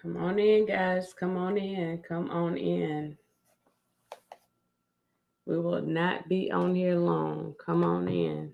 Come on in, guys. Come on in. Come on in. We will not be on here long. Come on in.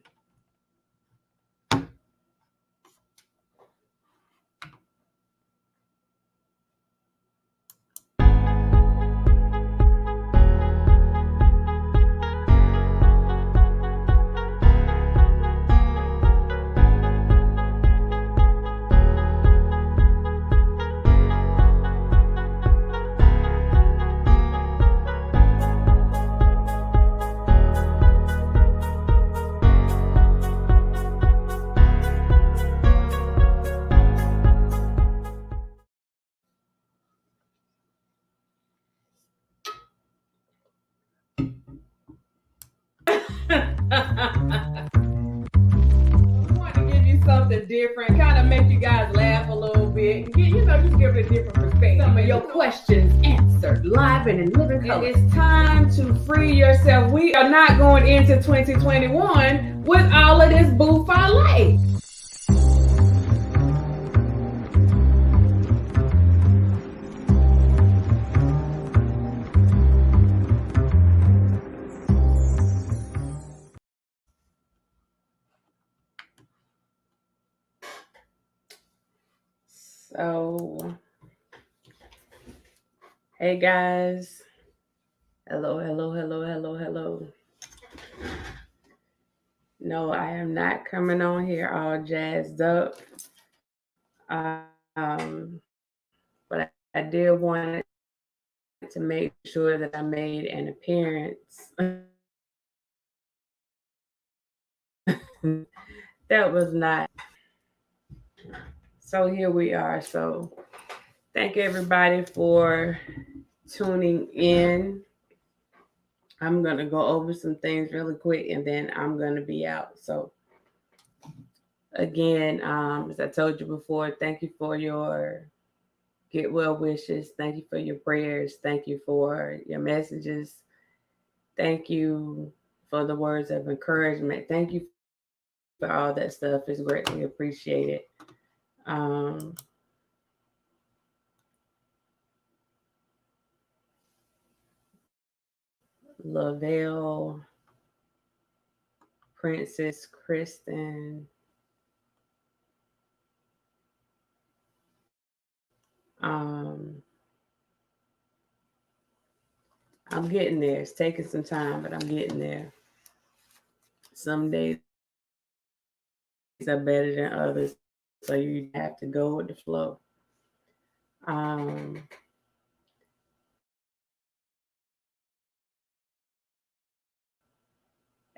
Something different, kind of make you guys laugh a little bit. Just give it a different perspective. Some of your questions answered live and in living color. And it's time to free yourself. We are not going into 2021 with all of this buffet. So, hey guys. Hello. No, I am not coming on here all jazzed up. But I did want to make sure that I made an appearance. That was not. So here we are. So thank everybody for tuning in. I'm going to go over some things really quick and then I'm going to be out. So again, as I told you before, thank you for your get well wishes. Thank you for your prayers. Thank you for your messages. Thank you for the words of encouragement. Thank you for all that stuff. It's greatly appreciated. Lavelle, Princess Kristen, I'm getting there. It's taking some time, but I'm getting there. Some days are better than others, so you have to go with the flow.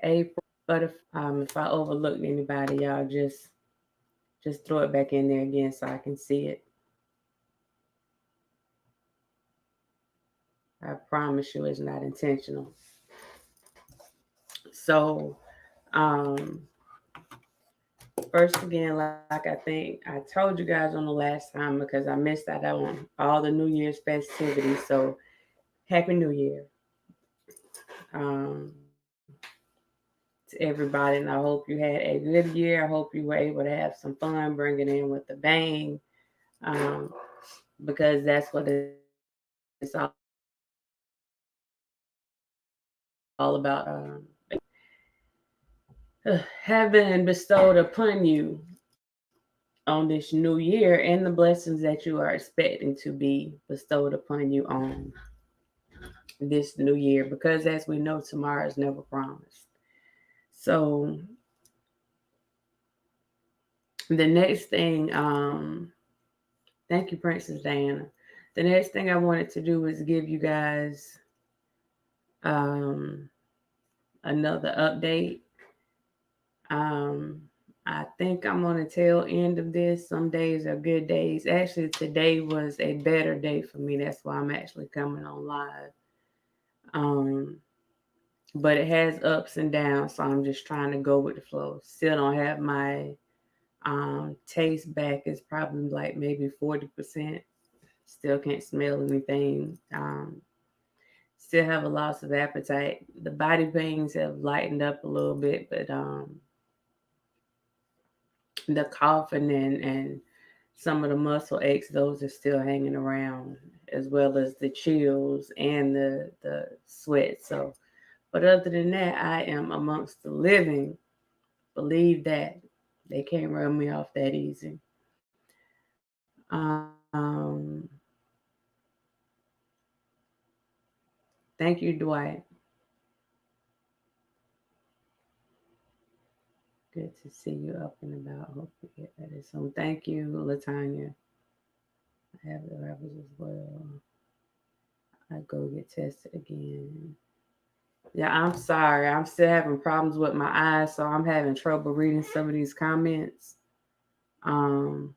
April, but if I overlooked anybody, y'all just throw it back in there again so I can see it. I promise you it's not intentional. So, first again, like I think I told you guys on the last time because I missed out on all the New Year's festivities. So, Happy New Year to everybody, and I hope you had a good year. I hope you were able to have some fun, bring it in with the bang, because that's what it's all about. Having bestowed upon you on this new year and the blessings that you are expecting to be bestowed upon you on this new year, because as we know, tomorrow is never promised. So the next thing, thank you, Princess Diana. The next thing I wanted to do is give you guys another update. I think I'm on the tail end of this. Some days are good days. Actually, today was a better day for me. That's why I'm actually coming on live. But it has ups and downs, so I'm just trying to go with the flow. Still don't have my taste back. It's probably like maybe 40%. Still can't smell anything. Still have a loss of appetite. The body pains have lightened up a little bit, but the coughing and some of the muscle aches, those are still hanging around, as well as the chills and the sweat. So, but other than that, I am amongst the living. Believe that. They can't run me off that easy. Um, Thank you, Dwight. Good to see you up and about. Hope you get better soon. Thank you, Latanya. I have the rappers as well. I go get tested again. Yeah, I'm sorry. I'm still having problems with my eyes, so I'm having trouble reading some of these comments. Um,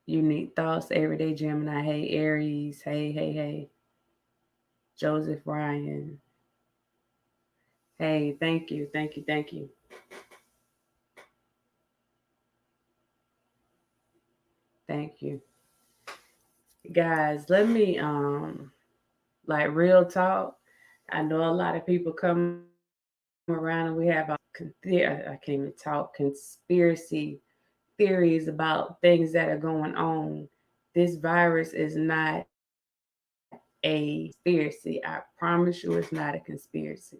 Unique thoughts, everyday Gemini. Hey, Aries. Hey, hey, hey. Joseph Ryan. Hey, thank you, thank you, thank you, thank you, guys. Let me like real talk. I know a lot of people come around and we have all I can't even talk conspiracy theories about things that are going on. This virus is not a conspiracy. I promise you, it's not a conspiracy.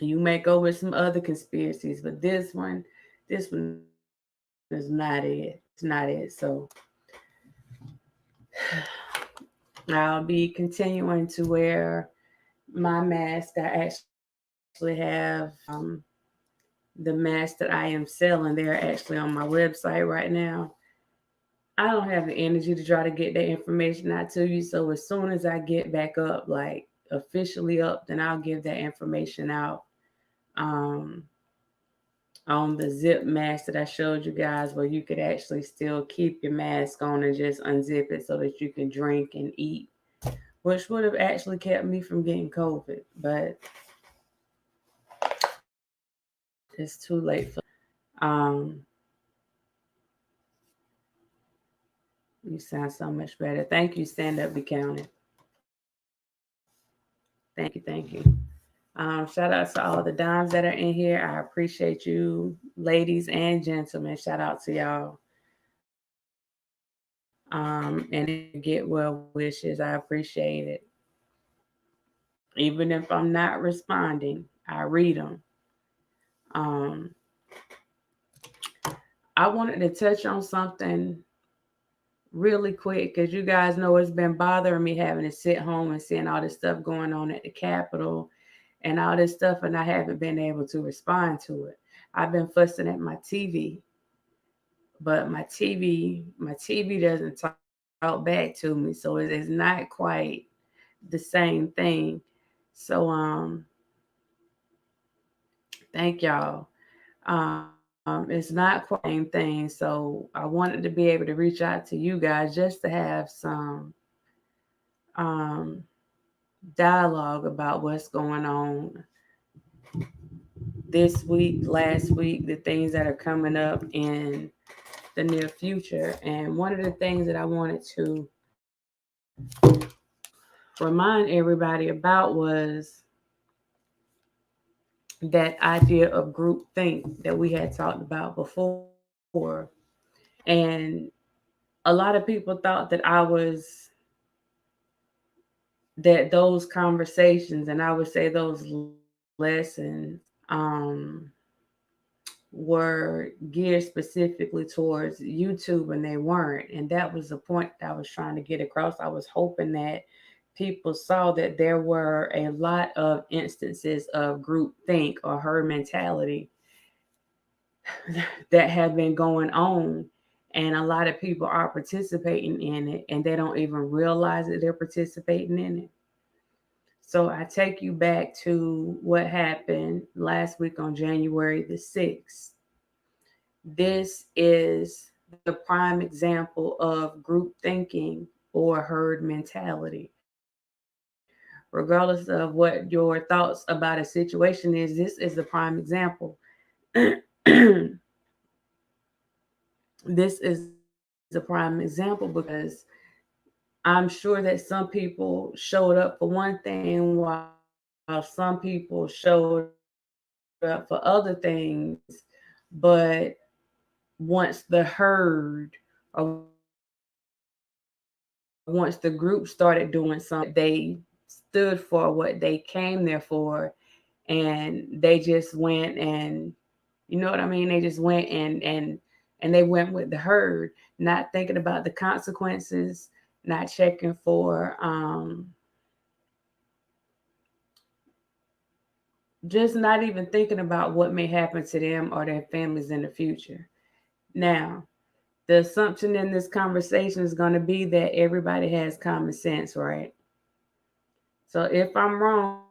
You may go with some other conspiracies, but this one is not it. It's not it. So I'll be continuing to wear my mask. I actually have the masks that I am selling. They're actually on my website right now. I don't have the energy to try to get that information out to you. So as soon as I get back up, like officially up, then I'll give that information out. Um, on the zip mask that I showed you guys, where you could actually still keep your mask on and just unzip it so that you can drink and eat, which would have actually kept me from getting COVID, but it's too late for. Um, you sound so much better. Thank you, Stand Up Be Counted. Thank you, thank you. Shout out to all the dimes that are in here. I appreciate you, ladies and gentlemen. Shout out to y'all. And get well wishes. I appreciate it. Even if I'm not responding, I read them. Um, I wanted to touch on something really quick because you guys know it's been bothering me having to sit home and seeing all this stuff going on at the Capitol and all this stuff, and I haven't been able to respond to it. I've been fussing at my TV, but my TV doesn't talk back to me, so it's not quite the same thing. So thank y'all. It's not quite the same thing. So I wanted to be able to reach out to you guys just to have some um, dialogue about what's going on this week, last week, the things that are coming up in the near future. And one of the things that I wanted to remind everybody about was that idea of group think that we had talked about before. And a lot of people thought that those conversations, and I would say those lessons, um, were geared specifically towards YouTube, and they weren't. And that was the point that I was trying to get across. I was hoping that people saw that there were a lot of instances of group think or herd mentality that have been going on. And a lot of people are participating in it and they don't even realize that they're participating in it. So I take you back to what happened last week on January the 6th. This is the prime example of group thinking or herd mentality. Regardless of what your thoughts about a situation is, this is the prime example. This is a prime example because I'm sure that some people showed up for one thing while some people showed up up for other things, but once the herd or once the group started doing something, they stood for what they came there for, and they just went and, you know what I mean? They just went and they went with the herd, not thinking about the consequences, not checking for just not even thinking about what may happen to them or their families in the future. Now, the assumption in this conversation is going to be that everybody has common sense, right? So if I'm wrong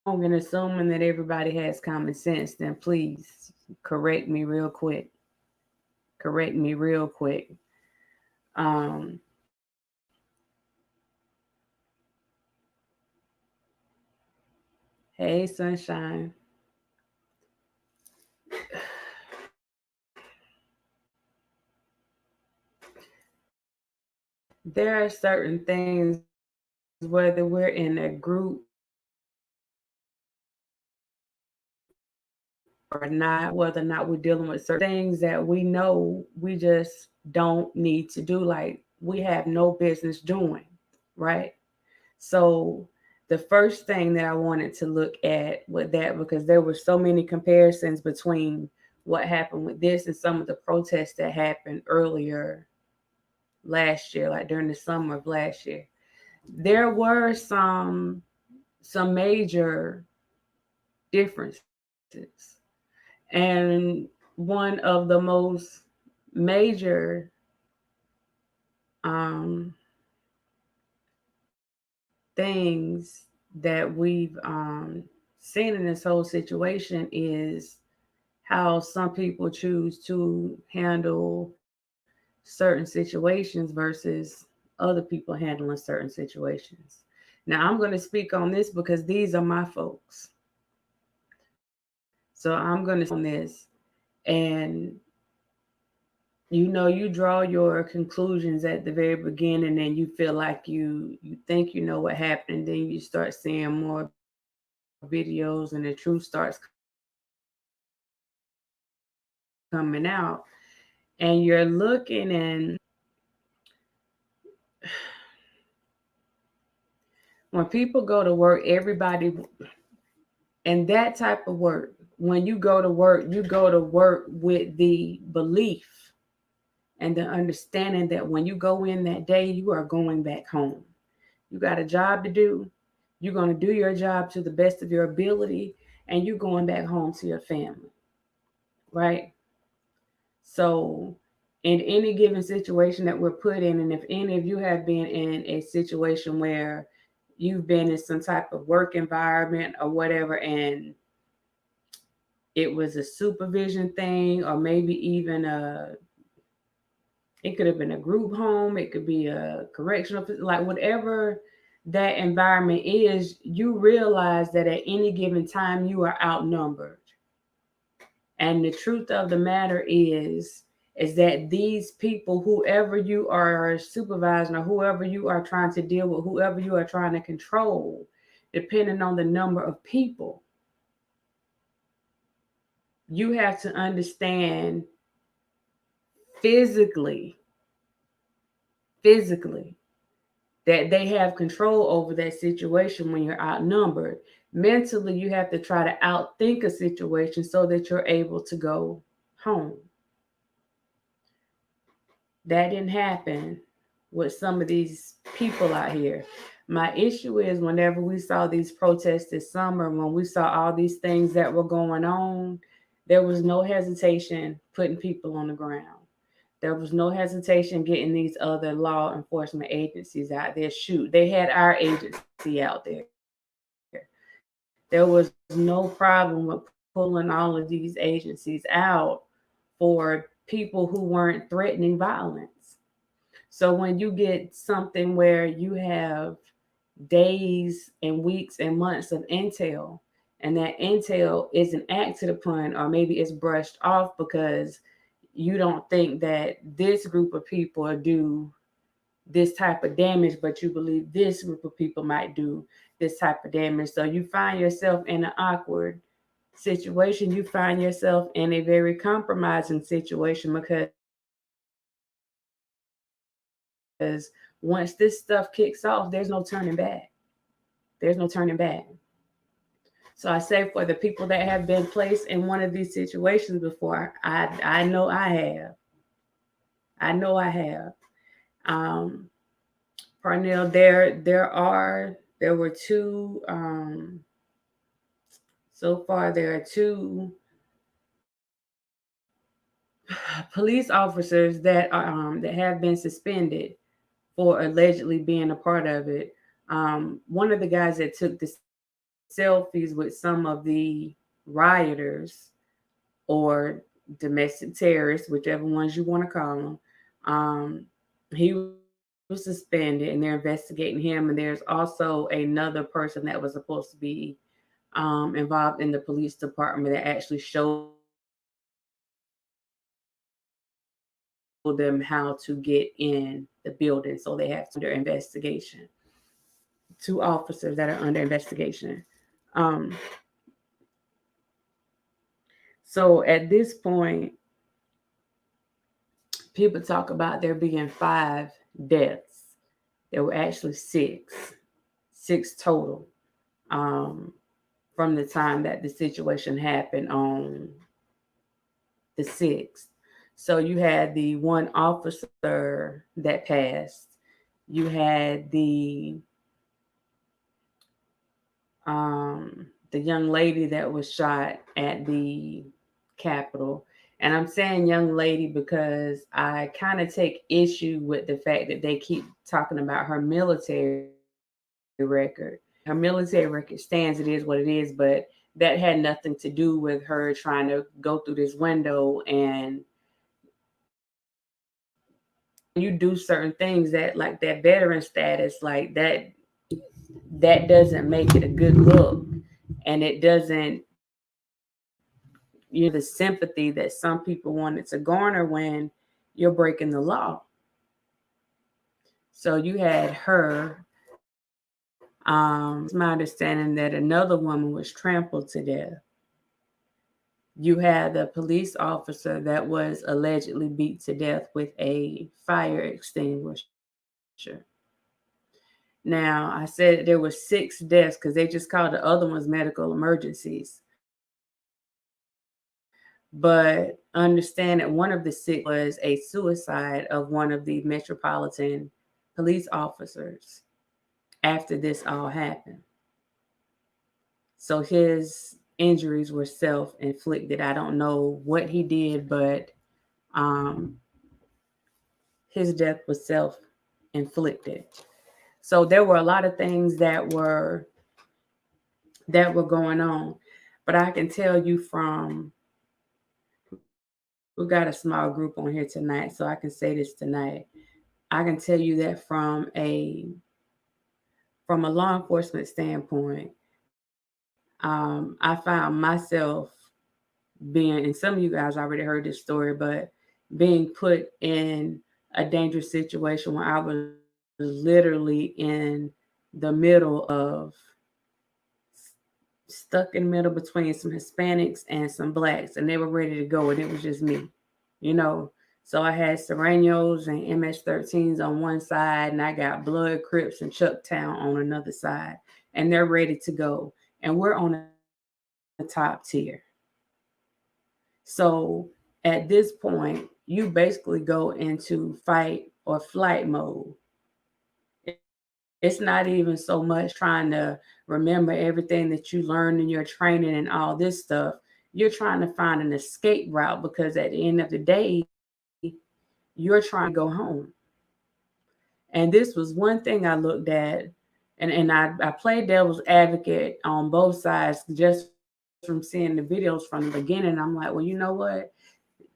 in assuming that everybody has common sense, then please correct me real quick. Correct me real quick. Um, hey, sunshine. There are certain things, whether we're in a group or not, whether or not we're dealing with certain things that we know we just don't need to do, like we have no business doing, right? So the first thing that I wanted to look at with that, because there were so many comparisons between what happened with this and some of the protests that happened earlier last year, like during the summer of last year. There were some major differences. And one of the most major um, things that we've seen in this whole situation is how some people choose to handle certain situations versus other people handling certain situations. Now, I'm going to speak on this because these are my folks. So I'm going to speak on this, and you draw your conclusions at the very beginning, and you feel like you think you know what happened, and then you start seeing more videos and the truth starts coming out, and you're looking, and when people go to work, everybody, and that type of work, when you go to work with the belief and the understanding that when you go in that day, you are going back home. You got a job to do. You're going to do your job to the best of your ability, and you're going back home to your family, right? So, in any given situation that we're put in, and if any of you have been in a situation where you've been in some type of work environment or whatever, and it was a supervision thing, or maybe even it could have been a group home, it could be a correctional, like whatever that environment is, you realize that at any given time you are outnumbered. And the truth of the matter is that these people, whoever you are supervising or whoever you are trying to deal with, whoever you are trying to control, depending on the number of people, you have to understand physically, physically, that they have control over that situation when you're outnumbered. Mentally, you have to try to outthink a situation so that you're able to go home. That didn't happen with some of these people out here. My issue is whenever we saw these protests this summer, when we saw all these things that were going on, there was no hesitation putting people on the ground. There was no hesitation getting these other law enforcement agencies out there. Shoot, they had our agency out there. There was no problem with pulling all of these agencies out for people who weren't threatening violence. So when you get something where you have days and weeks and months of intel, and that intel isn't acted upon, or maybe it's brushed off because you don't think that this group of people do this type of damage, but you believe this group of people might do this type of damage. So you find yourself in an awkward situation, you find yourself in a very compromising situation because once this stuff kicks off, there's no turning back. There's no turning back. So I say for the people that have been placed in one of these situations before, I know I have. I know I have. Parnell, there were two so far there are two police officers that have been suspended for allegedly being a part of it. One of the guys that took the selfies with some of the rioters or domestic terrorists, whichever ones you want to call them, he was suspended and they're investigating him. And there's also another person that was supposed to be involved in the police department that actually showed them how to get in the building. So they have under investigation. Two officers that are under investigation. So at this point, people talk about there being 5 deaths. There were actually 6 total from the time that the situation happened on the 6th. So you had the one officer that passed. You had the young lady that was shot at the Capitol. And I'm saying young lady because I kind of take issue with the fact that they keep talking about her military record. Her military record stands, it is what it is, but that had nothing to do with her trying to go through this window. And you do certain things that, like that veteran status, like that doesn't make it a good look. And it doesn't, the sympathy that some people wanted to garner when you're breaking the law. So you had her. It's my understanding that another woman was trampled to death. You had the police officer that was allegedly beat to death with a fire extinguisher. Now, I said there were 6 deaths because they just called the other ones medical emergencies. But understand that one of the 6 was a suicide of one of the metropolitan police officers after this all happened. So his injuries were self-inflicted. I don't know what he did, but his death was self-inflicted. So there were a lot of things that were going on. But I can tell you we got a small group on here tonight, so I can say this tonight. I can tell you that from a law enforcement standpoint, I found myself being, and some of you guys already heard this story, but being put in a dangerous situation where I was literally in the middle of, stuck in the middle between some Hispanics and some Blacks, and they were ready to go, and it was just me, So I had Serranos and MS-13s on one side, and I got Blood, Crips, and Chucktown on another side, and they're ready to go, and we're on the top tier. So at this point, you basically go into fight or flight mode. It's not even so much trying to remember everything that you learned in your training and all this stuff. You're trying to find an escape route because at the end of the day, you're trying to go home. And this was one thing I looked at, and I played devil's advocate on both sides just from seeing the videos from the beginning. I'm like, well, you know what?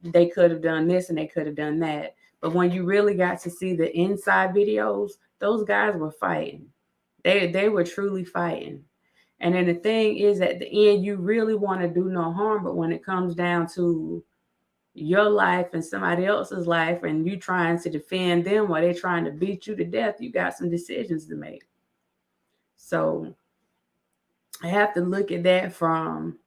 They could have done this and they could have done that. But when you really got to see the inside videos, those guys were fighting. They were truly fighting. And then the thing is, at the end, you really want to do no harm. But when it comes down to your life and somebody else's life, and you trying to defend them while they're trying to beat you to death, you got some decisions to make. So I have to look at that from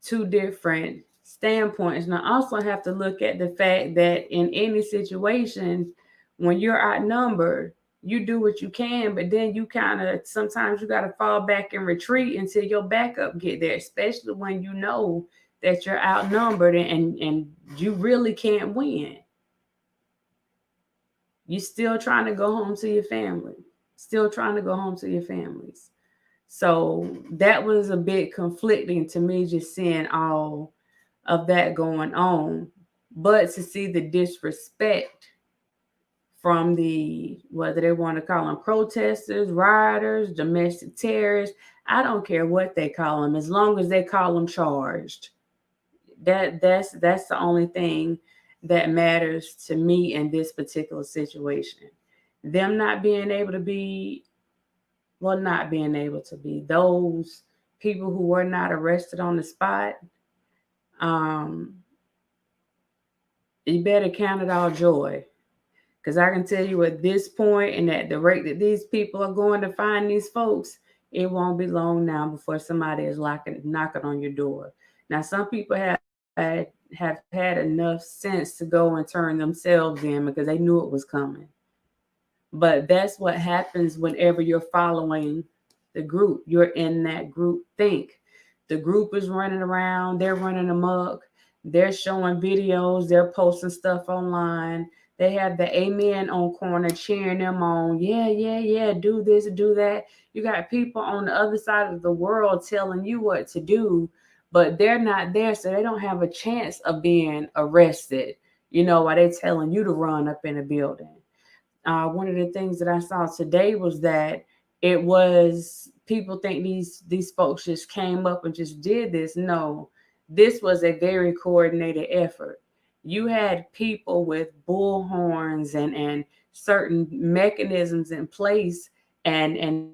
two different standpoints. And I also have to look at the fact that in any situation, when you're outnumbered, you do what you can, but then you kind of sometimes you got to fall back and retreat until your backup get there, especially when you know that you're outnumbered and you really can't win. You still trying to go home to your family, still trying to go home to your families. So that was a bit conflicting to me, just seeing all of that going on. But to see the disrespect from the, whether they want to call them protesters, rioters, domestic terrorists, I don't care what they call them, as long as they call them charged. That's the only thing that matters to me in this particular situation. Them not being able to be, well, not being able to be, those people who were not arrested on the spot, um, you better count it all joy. Because I can tell you at this point and at the rate that these people are going to find these folks, it won't be long now before somebody is knocking on your door. Now, some people have had enough sense to go and turn themselves in because they knew it was coming. But that's what happens whenever you're following the group. You're in that group think. The group is running around, they're running amok, they're showing videos, they're posting stuff online. They have the amen on corner cheering them on. Yeah, yeah, yeah, do this, do that. You got people on the other side of the world telling you what to do, but they're not there, so they don't have a chance of being arrested, while they're telling you to run up in a building. One of the things that I saw today was that it was, people think these folks just came up and just did this. No, this was a very coordinated effort. You had people with bullhorns and certain mechanisms in place, and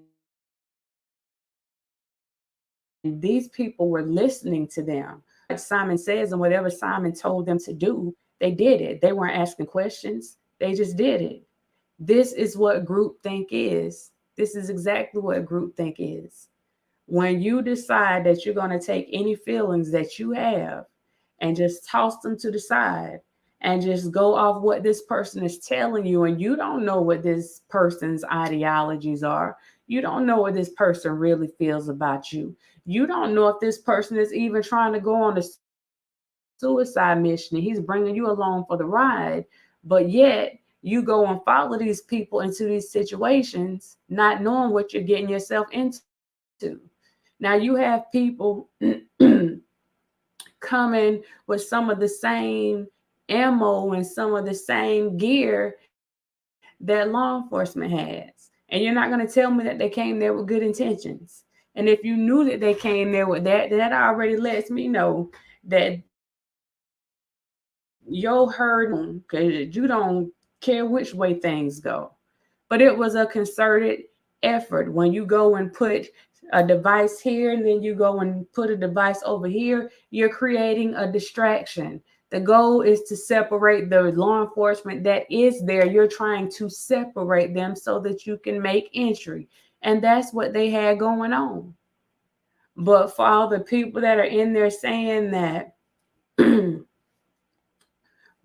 these people were listening to them. Like Simon says, and whatever Simon told them to do, they did it. They weren't asking questions. They just did it. This is what groupthink is. This is exactly what groupthink is. When you decide that you're going to take any feelings that you have and just toss them to the side and just go off what this person is telling you, and you don't know what this person's ideologies are. You don't know what this person really feels about you. You don't know if this person is even trying to go on a suicide mission and he's bringing you along for the ride, but yet you go and follow these people into these situations not knowing what you're getting yourself into. Now you have people coming with some of the same ammo and some of the same gear that law enforcement has, and you're not going to tell me that they came there with good intentions. And if you knew that they came there with that already lets me know that your herd, because you don't care which way things go. But it was a concerted effort. When you go and put a device here and then you go and put a device over here, you're creating a distraction. The goal is to separate the law enforcement that is there. You're trying to separate them so that you can make entry. And that's what they had going on. But for all the people that are in there saying that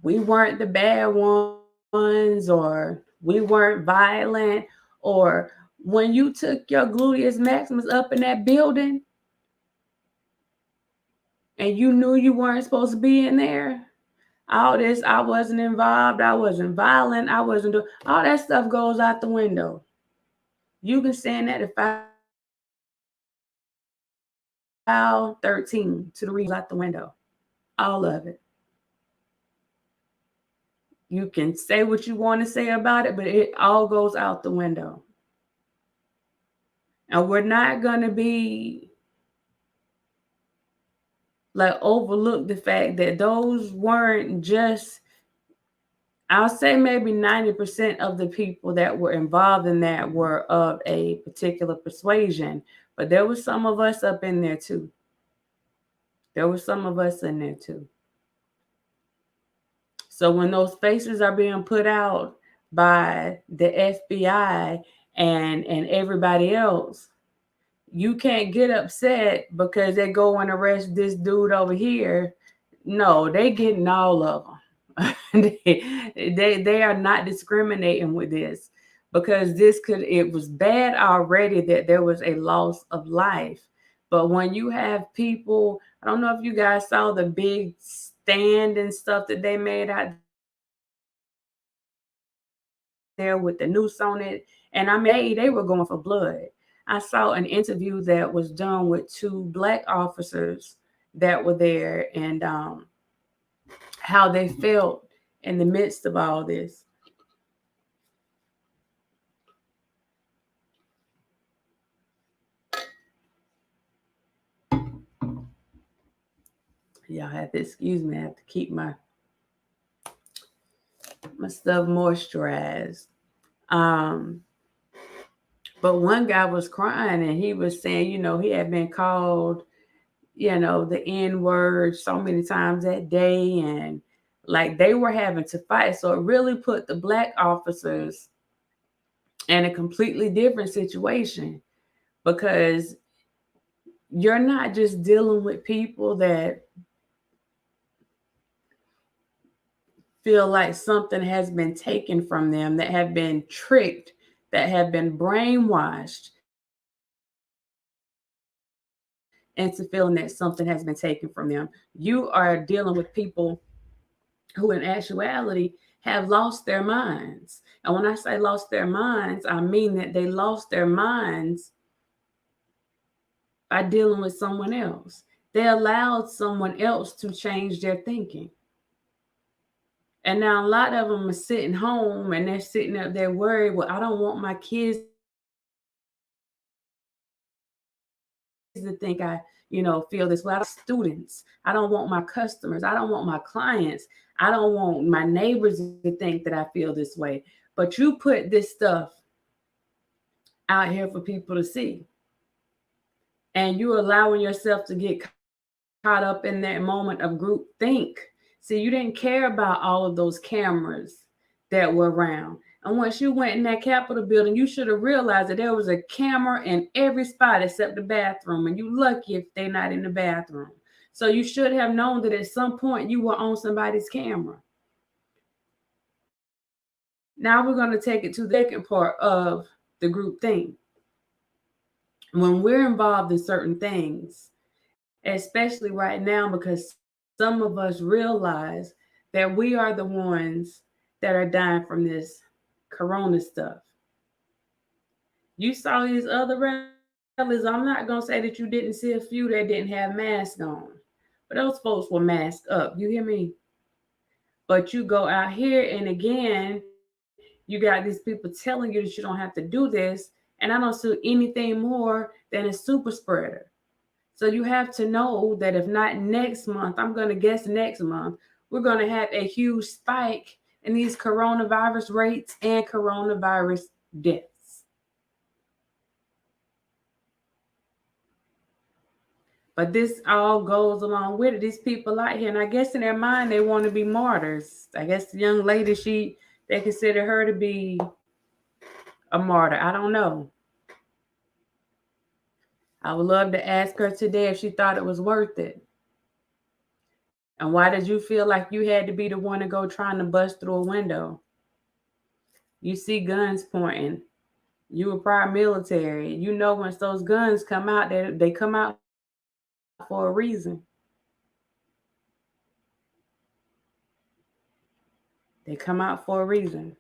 we weren't the bad ones, or we weren't violent, or when you took your gluteus maximus up in that building and you knew you weren't supposed to be in there, all this, I wasn't involved, I wasn't violent, I wasn't doing, all that stuff goes out the window. You can send that to file 13 to the reads out the window. All of it. You can say what you want to say about it, but it all goes out the window. And we're not going to be like overlook the fact that those weren't just, I'll say maybe 90% of the people that were involved in that were of a particular persuasion, but there was some of us up in there too. There were some of us in there too. So when those faces are being put out by the FBI and everybody else, You can't get upset because they go and arrest this dude over here. No, they getting all of them. they are not discriminating with this, because it was bad already that there was a loss of life. But when you have people, I don't know if you guys saw the big stand and stuff that they made out there with the noose on it. And I mean, they were going for blood. I saw an interview that was done with 2 black officers that were there, and how they felt in the midst of all this. Y'all have to excuse me. I have to keep my stuff moisturized. Um, but one guy was crying and he was saying, he had been called, the N word so many times that day, and like they were having to fight. So it really put the black officers in a completely different situation, because you're not just dealing with people that feel like something has been taken from them, that have been tricked, that have been brainwashed into feeling that something has been taken from them. You are dealing with people who, in actuality, have lost their minds. And when I say lost their minds, I mean that they lost their minds by dealing with someone else. They allowed someone else to change their thinking. And now a lot of them are sitting home and they're sitting up there worried, well, I don't want my kids to think feel this way. I don't want my students. I don't want my customers. I don't want my clients. I don't want my neighbors to think that I feel this way. But you put this stuff out here for people to see. And you're allowing yourself to get caught up in that moment of group think. See, you didn't care about all of those cameras that were around. And once you went in that Capitol building, you should have realized that there was a camera in every spot except the bathroom. And you lucky if they're not in the bathroom. So you should have known that at some point you were on somebody's camera. Now we're going to take it to the second part of the group thing. When we're involved in certain things, especially right now, because some of us realize that we are the ones that are dying from this corona stuff. You saw these other rallies. I'm not going to say that you didn't see a few that didn't have masks on, but those folks were masked up. You hear me? But you go out here, and again, you got these people telling you that you don't have to do this, and I don't see anything more than a super spreader. So you have to know that if not next month, I'm going to guess next month, we're going to have a huge spike in these coronavirus rates and coronavirus deaths. But this all goes along with it. These people out here, and I guess in their mind, they want to be martyrs. I guess the young lady, they consider her to be a martyr. I don't know. I would love to ask her today if she thought it was worth it. And why did you feel like you had to be the one to go trying to bust through a window? You see guns pointing. You were prior military. You know once those guns come out, they come out for a reason. They come out for a reason.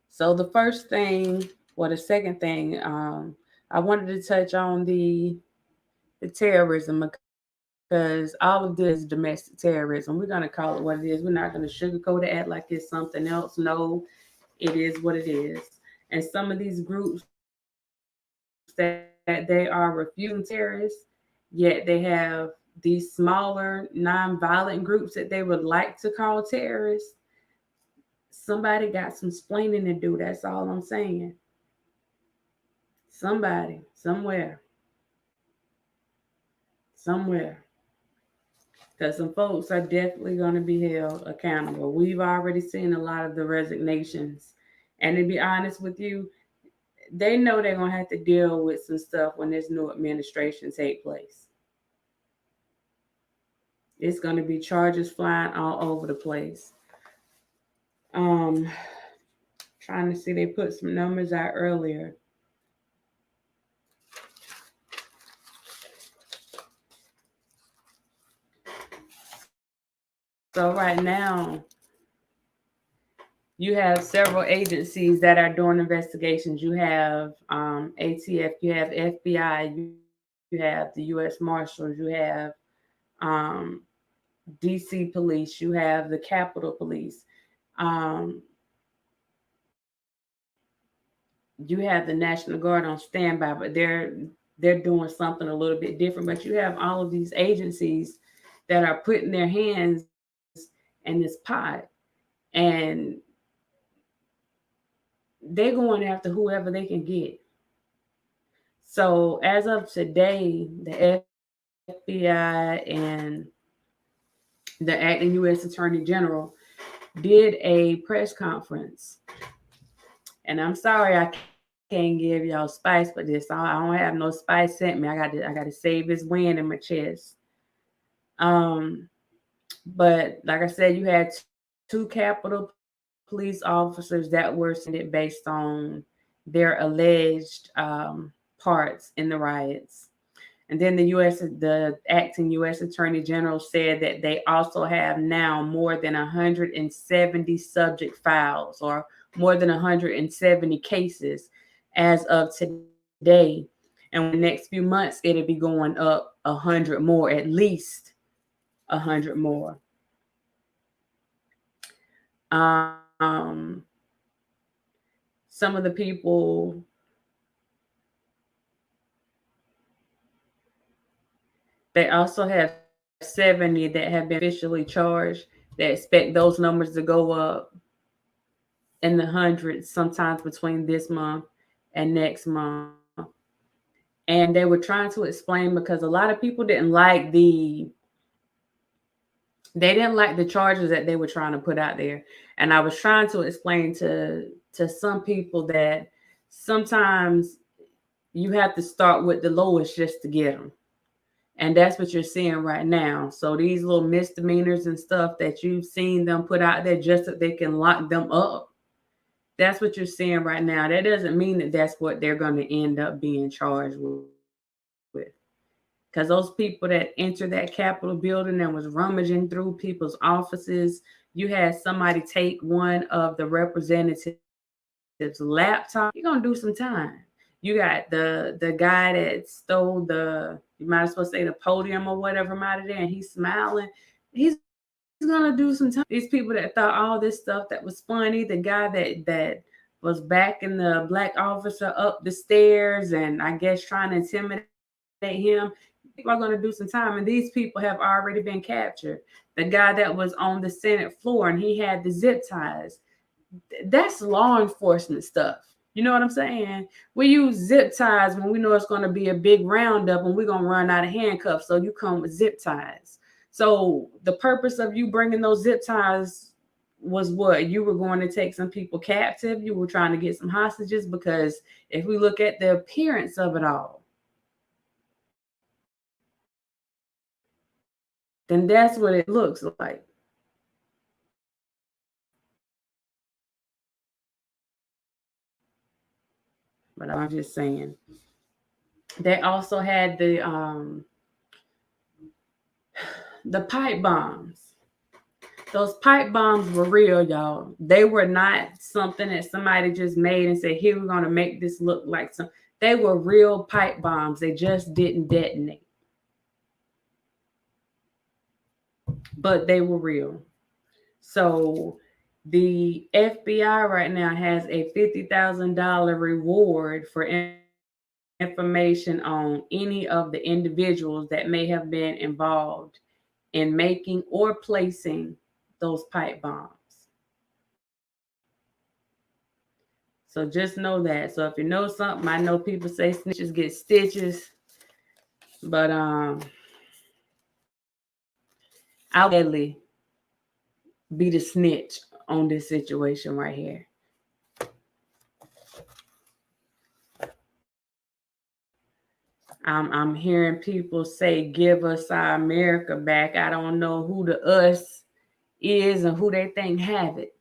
So the first thing, or the second thing, I wanted to touch on the terrorism, because all of this is domestic terrorism. We're gonna call it what it is. We're not gonna sugarcoat it, act like it's something else. No, it is what it is. And some of these groups that they are refusing terrorists, yet they have these smaller non-violent groups that they would like to call terrorists. Somebody got some explaining to do. That's all I'm saying. Somebody, somewhere. Because some folks are definitely going to be held accountable. We've already seen a lot of the resignations And to be honest with you, they know they're gonna have to deal with some stuff when this new administration take place. It's gonna be charges flying all over the place. Um, Trying to see, they put some numbers out earlier. So right now, you have several agencies that are doing investigations. You have ATF, you have FBI, you have the U.S. Marshals, you have um, D.C. Police, you have the Capitol Police, um, you have the National Guard on standby, but they're doing something a little bit different. But you have all of these agencies that are putting their hands in this pot, and they're going after whoever they can get. So as of today, the FBI and the acting U.S. Attorney General did a press conference. And I'm sorry I can't give y'all spice for this. I don't have no spice sent me. I got to save this win in my chest. But like I said, you had two Capitol police officers that were suspended based on their alleged parts in the riots. And then the acting U.S. Attorney General said that they also have now more than 170 subject files, or more than 170 cases as of today. And in the next few months, it'll be going up 100 more, at least 100 more. Some of the people they also have 70 that have been officially charged. They expect those numbers to go up in the hundreds, sometimes between this month and next month. And they were trying to explain, because a lot of people didn't like the charges that they were trying to put out there. And I was trying to explain to some people that sometimes you have to start with the lowest just to get them. And that's what you're seeing right now. So these little misdemeanors and stuff that you've seen them put out there just so they can lock them up, that's what you're seeing right now. That doesn't mean that that's what they're going to end up being charged with. Because those people that entered that Capitol building and was rummaging through people's offices, you had somebody take one of the representatives' laptop, you're going to do some time. You got the guy that stole you might as well say the podium or whatever out of there, and he's smiling. He's gonna do some time. These people that thought all this stuff that was funny, the guy that was backing the black officer up the stairs and I guess trying to intimidate him, people are gonna do some time. And these people have already been captured. The guy that was on the Senate floor and he had the zip ties. That's law enforcement stuff. You know what I'm saying? We use zip ties when we know it's going to be a big roundup and we're going to run out of handcuffs. So you come with zip ties. So the purpose of you bringing those zip ties was what? You were going to take some people captive. You were trying to get some hostages, because if we look at the appearance of it all, then that's what it looks like. But I'm just saying. They also had the pipe bombs. Those pipe bombs were real, y'all. They were not something that somebody just made and said, here, we're going to make this look like some. They were real pipe bombs. They just didn't detonate. But they were real. So the FBI right now has a $50,000 reward for information on any of the individuals that may have been involved in making or placing those pipe bombs. So just know that. So if you know something, I know people say snitches get stitches, but I'll be the snitch on this situation right here. I'm hearing people say, "Give us our America back." I don't know who the us is and who they think have it.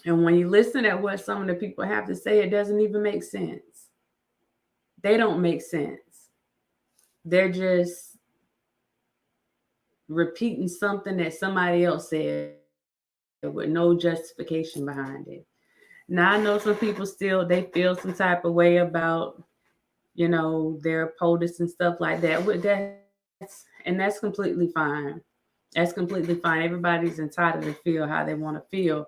And when you listen at what some of the people have to say, it doesn't even make sense. They don't make sense. They're just repeating something that somebody else said with no justification behind it. Now I know some people still they feel some type of way about, their POTUS and stuff like that. That's completely fine. That's completely fine. Everybody's entitled to feel how they want to feel.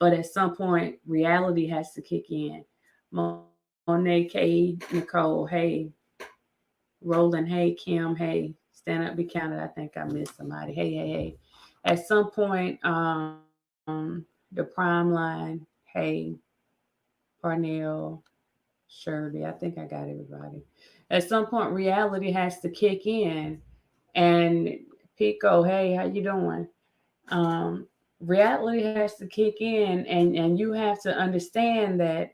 But at some point, reality has to kick in. Monet, K, Nicole, hey. Roland, hey. Kim, hey. Stand up, be counted. I think I missed somebody. Hey, hey, hey. At some point, the prime line, hey. Parnell, Shirley, I think I got everybody. At some point, reality has to kick in. And Pico, hey, how you doing? Um, reality has to kick in, and you have to understand that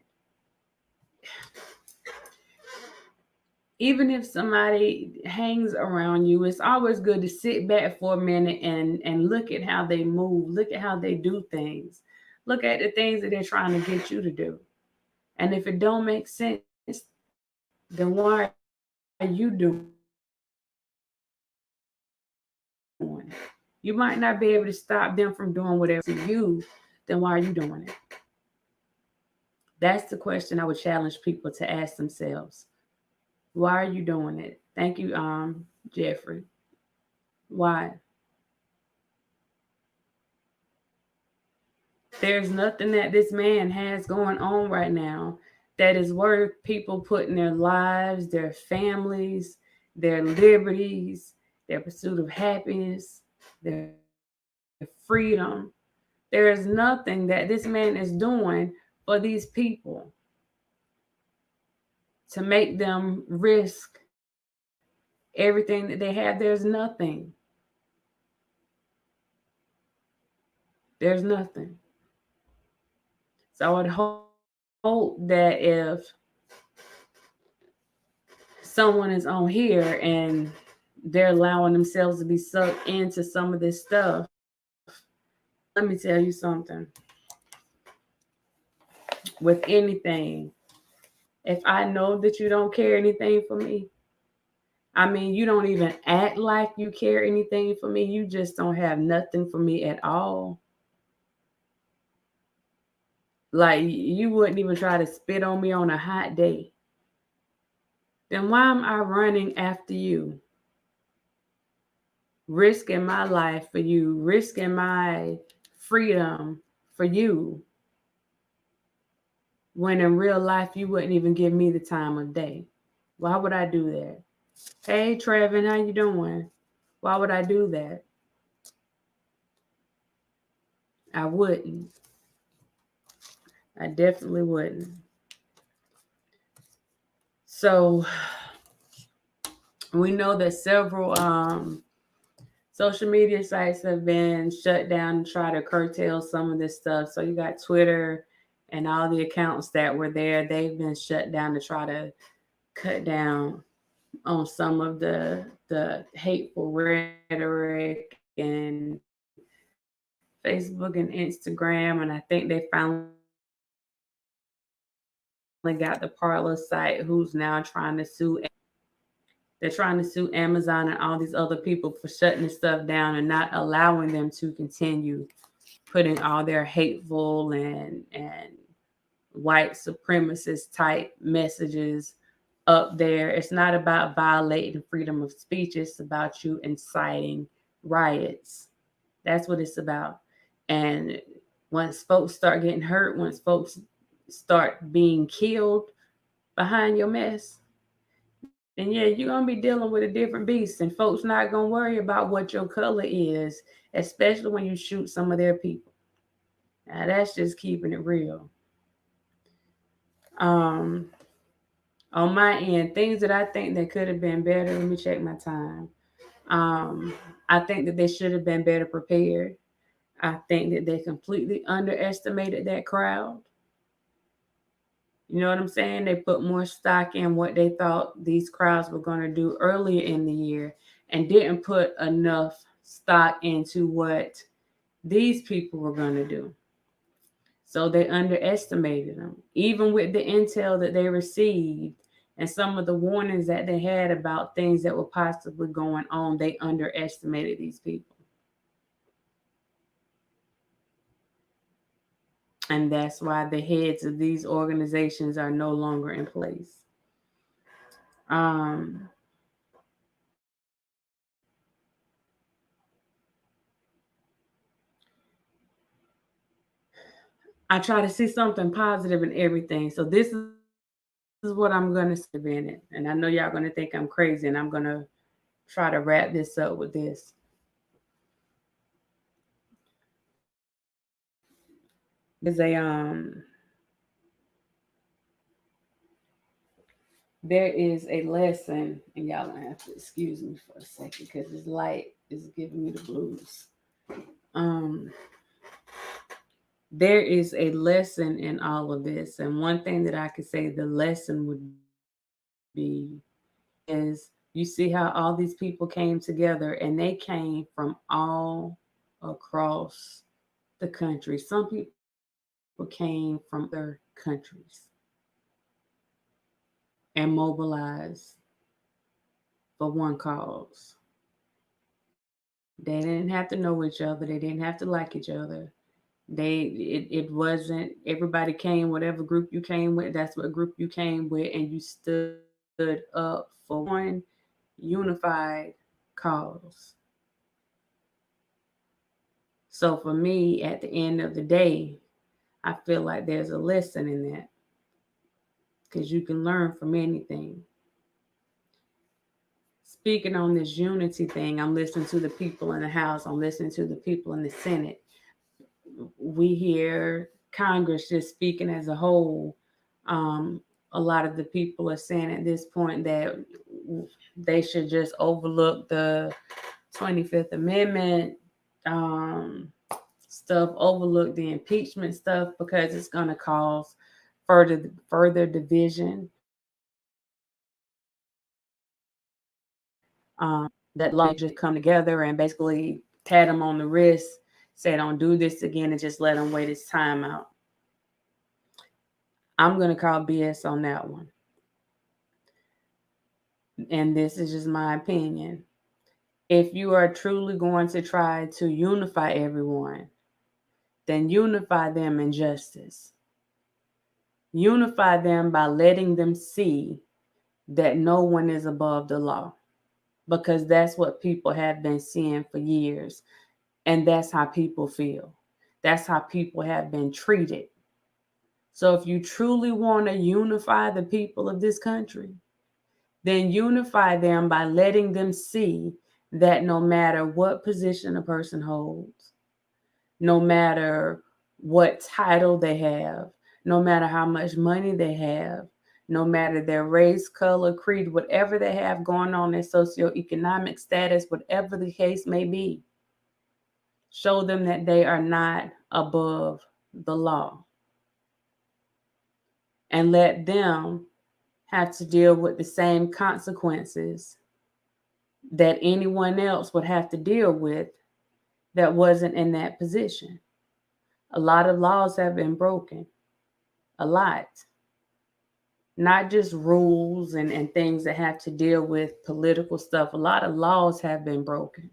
even if somebody hangs around you, it's always good to sit back for a minute and look at how they move, look at how they do things, look at the things that they're trying to get you to do. And if it don't make sense, then why are you doing it? You might not be able to stop them from doing whatever to you, then why are you doing it? That's the question I would challenge people to ask themselves. Why are you doing it? Thank you, Jeffrey. Why? There's nothing that this man has going on right now that is worth people putting their lives, their families, their liberties, their pursuit of happiness, their freedom. There is nothing that this man is doing for these people to make them risk everything that they have. There's nothing. There's nothing. So I would hope that if someone is on here and they're allowing themselves to be sucked into some of this stuff, let me tell you something. With anything, if I know that you don't care anything for me, I mean, you don't even act like you care anything for me, you just don't have nothing for me at all. Like, you wouldn't even try to spit on me on a hot day. Then why am I running after you? Risking my life for you, risking my freedom for you, when in real life you wouldn't even give me the time of day. Why would I do that? Hey Trevin, how you doing? Why would I do that? I wouldn't. I definitely wouldn't. So we know that several social media sites have been shut down to try to curtail some of this stuff. So you got Twitter and all the accounts that were there, they've been shut down to try to cut down on some of the hateful rhetoric and Facebook and Instagram. And I think they finally got the Parler site who's now trying to sue they're trying to sue Amazon and all these other people for shutting this stuff down and not allowing them to continue putting all their hateful and white supremacist type messages up there. It's not about violating freedom of speech, it's about you inciting riots. That's what it's about. And once folks start getting hurt, once folks start being killed behind your mess, then yeah, you're gonna be dealing with a different beast, and folks not gonna worry about what your color is, especially when you shoot some of their people. Now that's just keeping it real. Um, on my end, things that I think that could have been better. Let me check my time. Um, I think that they should have been better prepared. I think that they completely underestimated that crowd. You know what I'm saying? They put more stock in what they thought these crowds were going to do earlier in the year and didn't put enough stock into what these people were going to do. So they underestimated them. Even with the intel that they received and some of the warnings that they had about things that were possibly going on, they underestimated these people. And that's why the heads of these organizations are no longer in place. Um, I try to see something positive in everything. So this is what I'm gonna say in it. And I know y'all gonna think I'm crazy, and I'm gonna try to wrap this up with this. There is a lesson, and y'all gonna have to excuse me for a second because this light is giving me the blues. Um, there is a lesson in all of this, and one thing that I could say the lesson would be is you see how all these people came together, and they came from all across the country. Some people came from other countries and mobilized for one cause. They didn't have to know each other. They didn't have to like each other. It wasn't everybody came, whatever group you came with, that's what group you came with, and you stood up for one unified cause. So for me, at the end of the day, I feel like there's a lesson in that because you can learn from anything. Speaking on this unity thing, I'm listening to the people in the House, I'm listening to the people in the Senate. We hear Congress just speaking as a whole. Um, a lot of the people are saying at this point that they should just overlook the 25th Amendment um, stuff, overlook the impeachment stuff because it's going to cause further division. That law just come together and basically pat them on the wrist, say don't do this again, and just let them wait its time out. I'm going to call BS on that one. And this is just my opinion. If you are truly going to try to unify everyone, then unify them in justice. Unify them by letting them see that no one is above the law, because that's what people have been seeing for years. And that's how people feel. That's how people have been treated. So if you truly want to unify the people of this country, then unify them by letting them see that no matter what position a person holds, no matter what title they have, no matter how much money they have, no matter their race, color, creed, whatever they have going on, their socioeconomic status, whatever the case may be, show them that they are not above the law and let them have to deal with the same consequences that anyone else would have to deal with that wasn't in that position. A lot of laws have been broken. A lot. Not just rules and things that have to deal with political stuff. A lot of laws have been broken.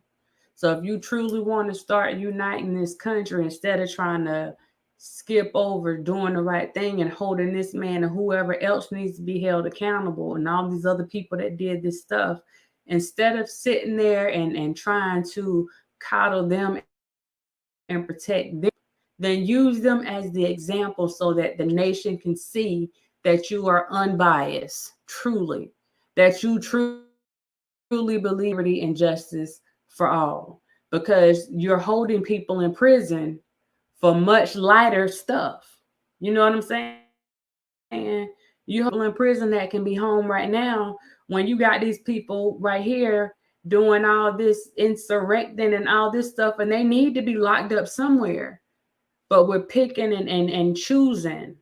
So if you truly want to start uniting this country, instead of trying to skip over doing the right thing and holding this man and whoever else needs to be held accountable and all these other people that did this stuff, instead of sitting there and trying to coddle them and protect them, then use them as the example so that the nation can see that you are unbiased, truly, that you truly believe liberty and justice for all, because you're holding people in prison for much lighter stuff. You know what I'm saying? You hold people in prison that can be home right now when you got these people right here doing all this insurrecting and all this stuff, and they need to be locked up somewhere. But we're picking and choosing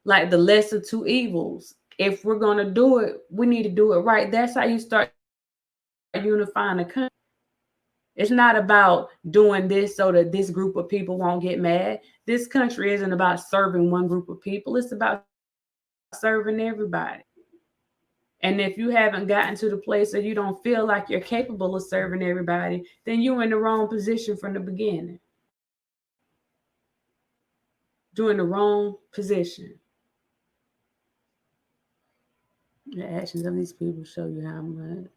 like the lesser two evils. If we're going to do it, we need to do it right. That's how you start unifying the country. It's not about doing this so that this group of people won't get mad. This country isn't about serving one group of people. It's about serving everybody. And if you haven't gotten to the place that you don't feel like you're capable of serving everybody, then you're in the wrong position from the beginning. You're in the wrong position. The actions of these people show you how much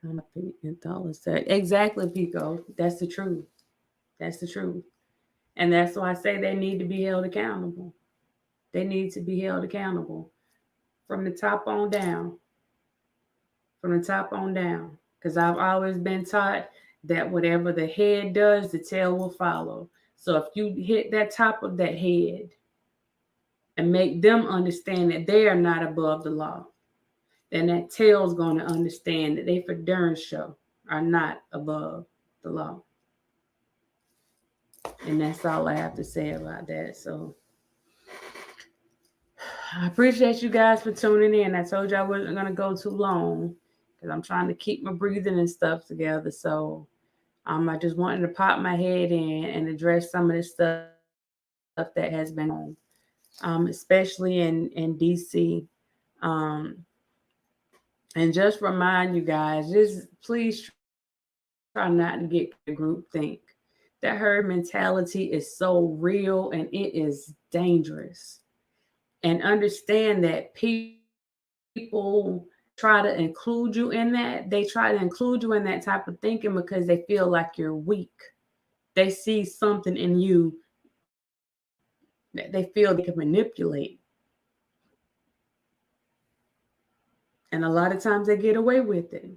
and dollars said. Exactly, Pico. That's the truth. That's the truth. And that's why I say they need to be held accountable. They need to be held accountable from the top on down. From the top on down. Because I've always been taught that whatever the head does, the tail will follow. So if you hit that top of that head and make them understand that they are not above the law, then that tail's going to understand that they for darn sure are not above the law. And that's all I have to say about that. So I appreciate you guys for tuning in. I told you I wasn't going to go too long because I'm trying to keep my breathing and stuff together. So I just wanted to pop my head in and address some of the stuff that has been on, especially in DC. And just remind you guys, just please try not to get groupthink. That herd mentality is so real and it is dangerous. And understand that people try to include you in that. They try to include you in that type of thinking because they feel like you're weak. They see something in you that they feel they can manipulate. And a lot of times they get away with it.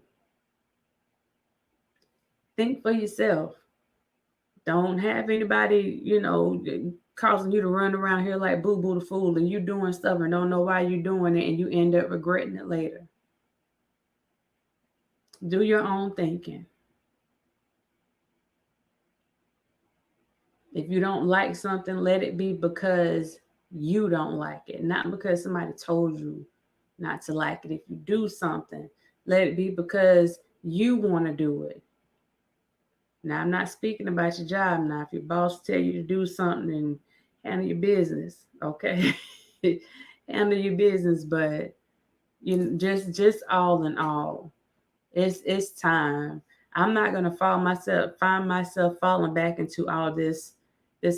Think for yourself. Don't have anybody, causing you to run around here like Boo Boo the Fool and you doing stuff and don't know why you're doing it and you end up regretting it later. Do your own thinking. If you don't like something, let it be because you don't like it, not because somebody told you not to like it. If you do something, let it be because you want to do it. Now, I'm not speaking about your job. Now, if your boss tell you to do something and handle your business, okay, handle your business. But just all in all, it's time. I'm not gonna find myself falling back into all this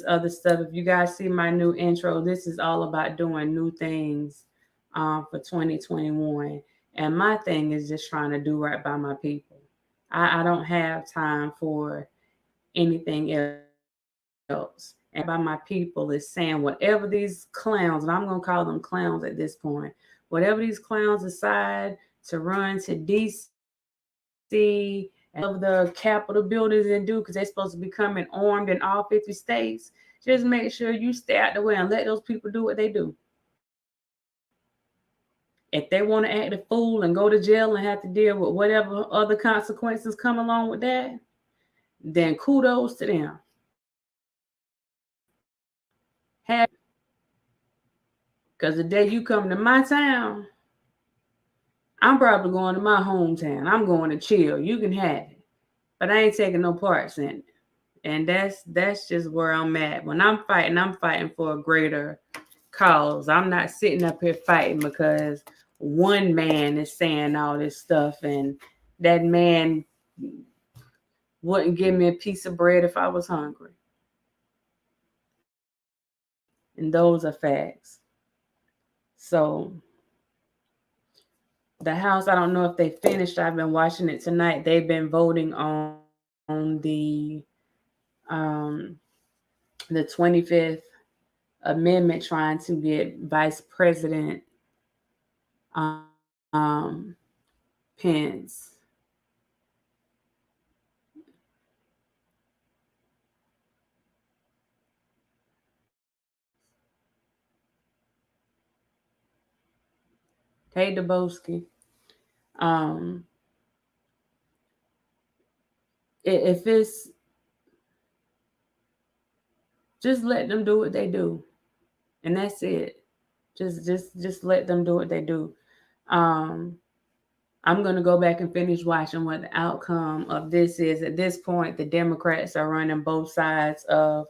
other stuff. If you guys see my new intro, this is all about doing new things for 2021. And my thing is just trying to do right by my people. I don't have time for anything else. And by my people is saying whatever these clowns, and I'm going to call them clowns at this point, whatever these clowns decide to run to DC and of the Capitol buildings and do, because they're supposed to be coming armed in all 50 states, just make sure you stay out the way and let those people do what they do. If they want to act a fool and go to jail and have to deal with whatever other consequences come along with that, then kudos to them. Because the day you come to my town, I'm probably going to my hometown. I'm going to chill. You can have it. But I ain't taking no parts in it. And that's just where I'm at. When I'm fighting for a greater cause. I'm not sitting up here fighting because one man is saying all this stuff and that man wouldn't give me a piece of bread if I was hungry. And those are facts. So the House, I don't know if they finished. I've been watching it tonight. They've been voting on the 25th amendment, trying to get Vice President Pence. Hey, Deboski. Um, if it's just let them do what they do, and that's it. Just let them do what they do. Um, I'm gonna go back and finish watching what the outcome of this is. At this point, the Democrats are running both sides of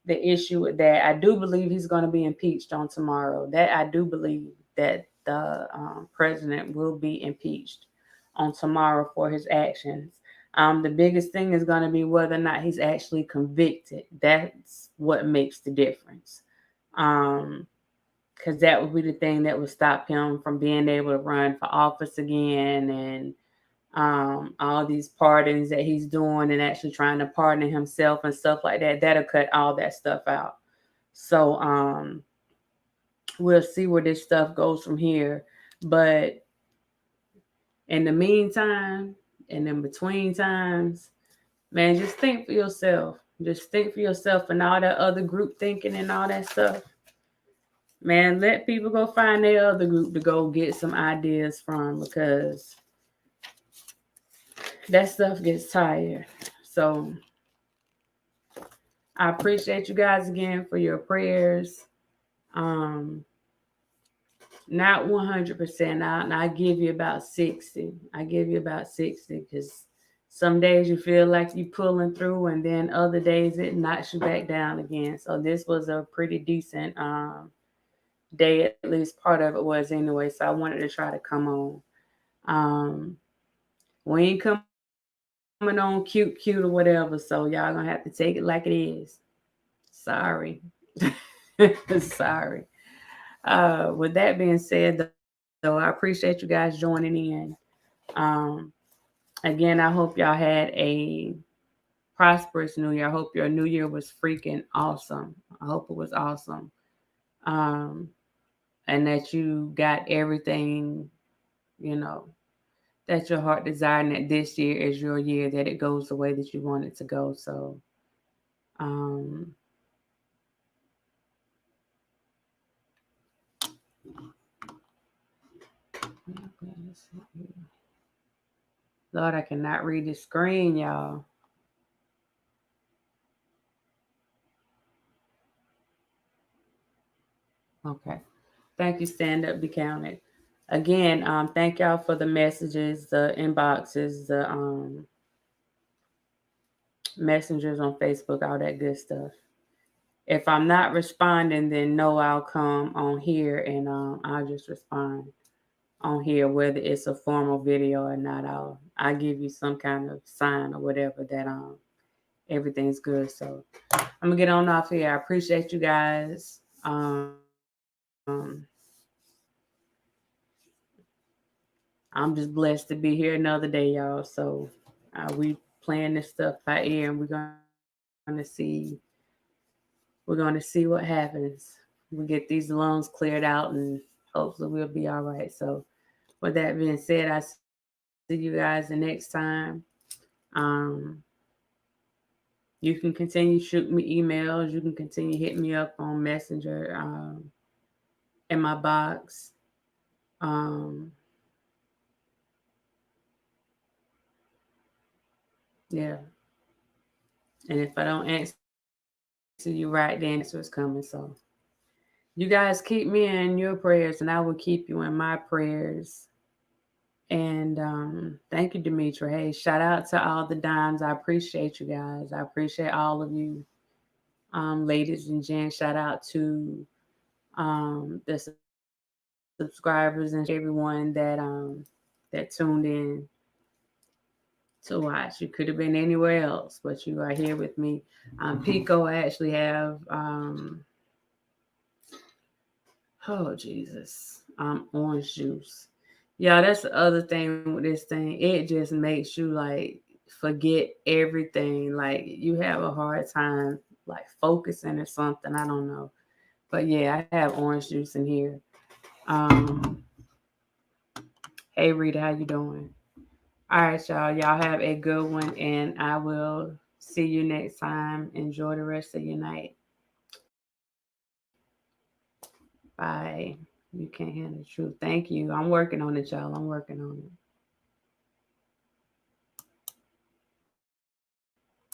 the issue with that. I do believe he's going to be impeached on tomorrow. That I do believe that the president will be impeached on tomorrow for his actions. The biggest thing is going to be whether or not he's actually convicted. That's what makes the difference. Because that would be the thing that would stop him from being able to run for office again, and all these pardons that he's doing and actually trying to pardon himself and stuff like that. That'll cut all that stuff out. So we'll see where this stuff goes from here. But in the meantime, and in between times, man, just think for yourself. Just think for yourself and all that other group thinking and all that stuff. Man, let people go find their other group to go get some ideas from, because that stuff gets tired. So I appreciate you guys again for your prayers. Not 100% out, and I give you about 60. I give you about 60 because some days you feel like you're pulling through, and then other days it knocks you back down again. So this was a pretty decent day, at least part of it was anyway. So I wanted to try to come on. We ain't coming on cute or whatever, so y'all gonna have to take it like it is. Sorry. Sorry. With that being said, though, I appreciate you guys joining in. Um, Again, I hope y'all had a prosperous new year. I hope your new year was freaking awesome. I hope it was awesome. Um, and that you got everything, you know, that your heart desired, and that this year is your year, that it goes the way that you want it to go. So, um, Lord, I cannot read the screen, y'all. Okay. Thank you, Stand Up, Be Counted. Again, thank y'all for the messages, the inboxes, the messengers on Facebook, all that good stuff. If I'm not responding, then no, I'll come on here and I'll just respond on here, whether it's a formal video or not. I'll give you some kind of sign or whatever that everything's good. So I'm gonna get on off here. I appreciate you guys. I'm just blessed to be here another day, y'all. So we playing this stuff by ear, and we're gonna see what happens. We get these lungs cleared out, and hopefully we'll be all right. So with that being said, I see you guys the next time. Um, you can continue shooting me emails. You can continue hitting me up on Messenger in my box. Um, yeah. And if I don't answer you right, then the answer is coming. So you guys keep me in your prayers, and I will keep you in my prayers. And thank you, Demetra. Hey, shout out to all the dimes. I appreciate you guys. I appreciate all of you, ladies and gents. Shout out to the subscribers and everyone that tuned in to watch. You could have been anywhere else, but you are here with me. Pico, I actually have oh Jesus, orange juice. Yeah, that's the other thing with this thing. It just makes you like forget everything. Like you have a hard time like focusing or something. I don't know. But yeah, I have orange juice in here. Um, hey Rita, how you doing? All right, y'all. Y'all have a good one, and I will see you next time. Enjoy the rest of your night. Bye. Love. You can't handle the truth. Thank you. I'm working on it, y'all. I'm working on it.